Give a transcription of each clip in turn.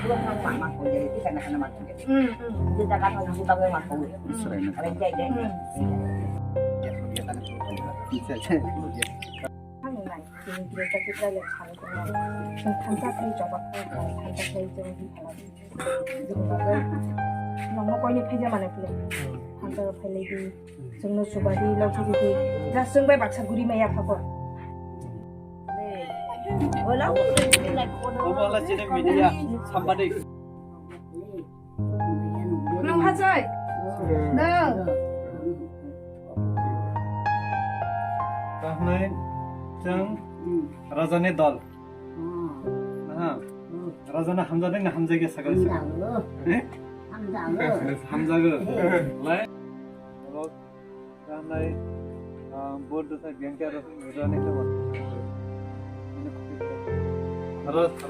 belum sama aku jadi itu karena makan jadi itu jangan langsung tahu aku kalian jadi kegiatan bisa 한국만 지금 기획자 기자를 잘 보면 좀 단짝이 접었고 단짝이 좀 비판하고 너무 거의 패자만 해 그래 한국 팔리기 정로 수바디 러기디 자 승배 박사 구리메야 파고 네 올라오 오버라 지는 미디야 삼바데 그럼 하자 네 তাহলে जों राजानि दल राजाना हामजादों ना हामजागे सागारिसो हामजागो लाय ताहले बोर्ड सा गेंका राजानि तो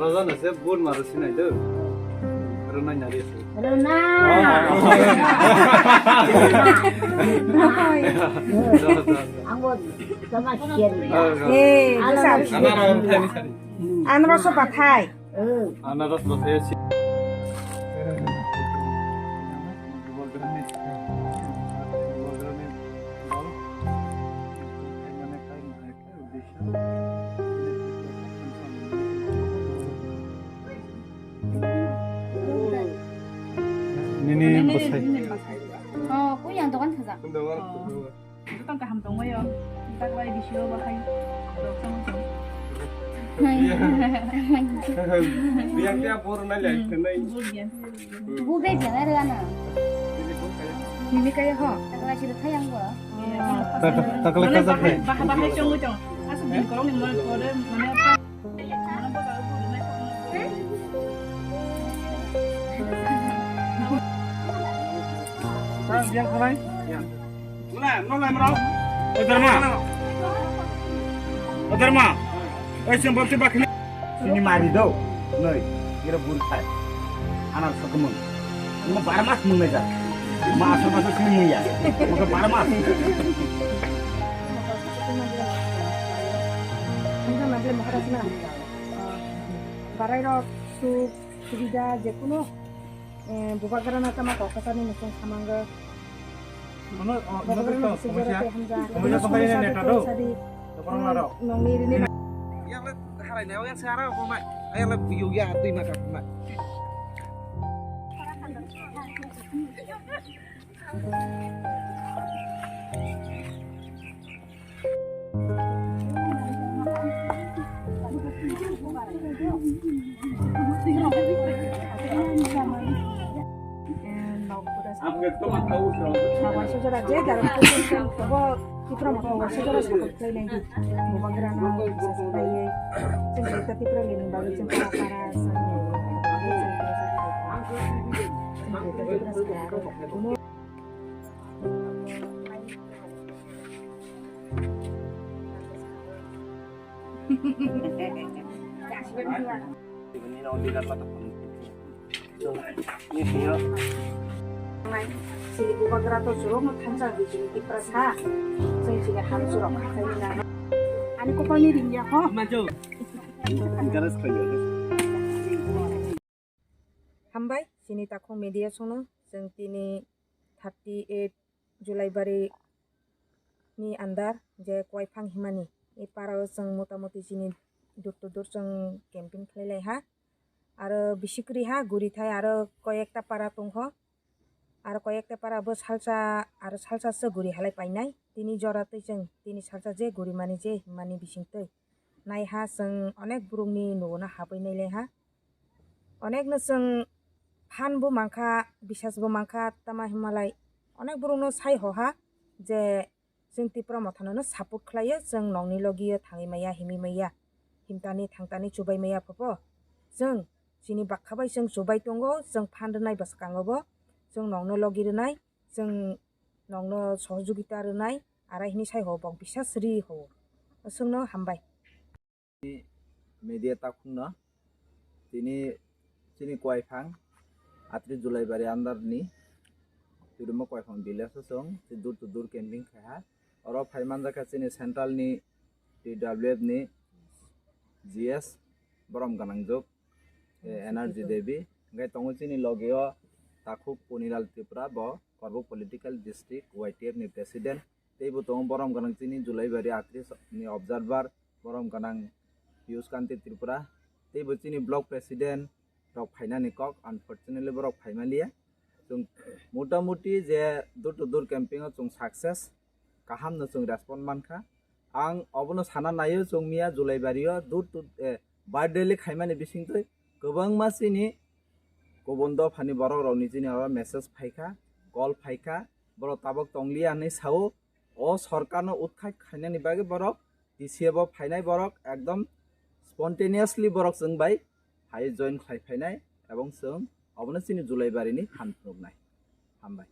राजाना से बोर्ड मारो सिनायदो रोनाय नारिसो 아나라서 바타이 아나라스 바타이 Nini bosai. Oh, kau yang doang saja. itu kan kaham tong yo kita kali di sio bahai Biang dia boru na lai kenai. Bukan jangan ada na. ini kayak ho Tak lagi cerita yang gua. Tak lagi kasar deh. bahai cong asal di kolong yang mana kode mana apa Biang kalai. Nolai merau. Odarma. Odarma. Oisin borti bakni. Sini mari do. Noi, kira burkai. Anak sekemun. Mau paramas mengejar. Masuk sini muya. Mau paramas. আমরা মাগলে মহারাজনা বারাইর সুবিধা যে কোনো বুবাগারানা তামা ককাতানি নতুন সামাঙ্গ Yang le hari ni yang sekarang apa mak? Yang le biu ya tu mak mak. 와셔서라 제 다른 그거 티프로 먹고 와셔서라 사고 플레이는 무방그라나 사스바이에 좀 이따 티프로 내는 바로 좀 para Ini nak undi dapat apa? Ini dia. si bubagrato suruh tanjak di sini tiprasa saya juga harus suruh katanya ani ko pani rinja ho Maju. Garas kaya. hambai sini takung media sono जों दिनै 38 जुलाइ बारि नि आन्दार जे कयफां हिमानि ए पाराव जों मटामटि जिनि दूर जों केम्पिं खालायलाय हा आरो बिसिकरि हा गुरिथाय आरो कयेकटा पारा दंह आरो कयेकटा पाराबो सालसासो गुरि हालाय पाइनाय दिनै जरातै जों दिनै सालसा जे गुरि मानि जे हिमानि बिसिंतै नाय हा जों अनेक बुरुंनि न'आवनो हाबैनायलाय हा अनेकनो जों फानबो मांखा बिसासबो मांखा तामा हिमालाय अनेक बुरुंनो साय हहा जे जों तिप्रा मथाननो सापर्ट खालायो जों नंनि लगियो थाङै माया हिमि माया हिमतानि थांतानि जुबाय माया फपो जों जिनि बाखाबाय जों जुबाय दंगो जों फानदनाय बसकाङोबो जों नंनो लगिरनाय जों नंनो सहजुगिता रनाय आरो हिनि साय हबक बिसासरि हो सोंनो हामबाय media takuna sini kuaifang 8 Julai bari andar ni tirumo kuaifang bilas song dur camping kha oro phaiman jaka sini central ni TWF ni GS borom ganangjok energy devi Ngai tongo chini logeo Takuk Puniral Tripura bo Korbo Political District YTF ni President teibo tongo borom ganang chini Julaibari Atris ni Observer borom ganang Piyush Kanti Tripura teibo chini Block President rok phainani kok unfortunately borok phaimalia जों मोटामुटी जे दूर टू दूर कैंपिंग जों सक्सेस काहाम न जों रेस्पॉन्ड मानखा आं अबनो साना नायो जों मिया जुलाइबारियो दूर टू बार्डेले खाइमानि बिसिंतै गोबां मासिनि गोबन्द फानि बरक रावनि जिनि माबा मेसेज फाइखा कल फाइखा बरक ताबक तंगलिया नै साउ अ सरकारनो उतखाय खाइनानि बागे बरक डिसिएबो फाइनाय बरक एकदम स्पन्टेनियासलि बरक जों बाय हाय जइन खाइफाइनाय एबं जों अबनो सिनि जुलाइबारिनि हानफ्रुबनाय हामबाय।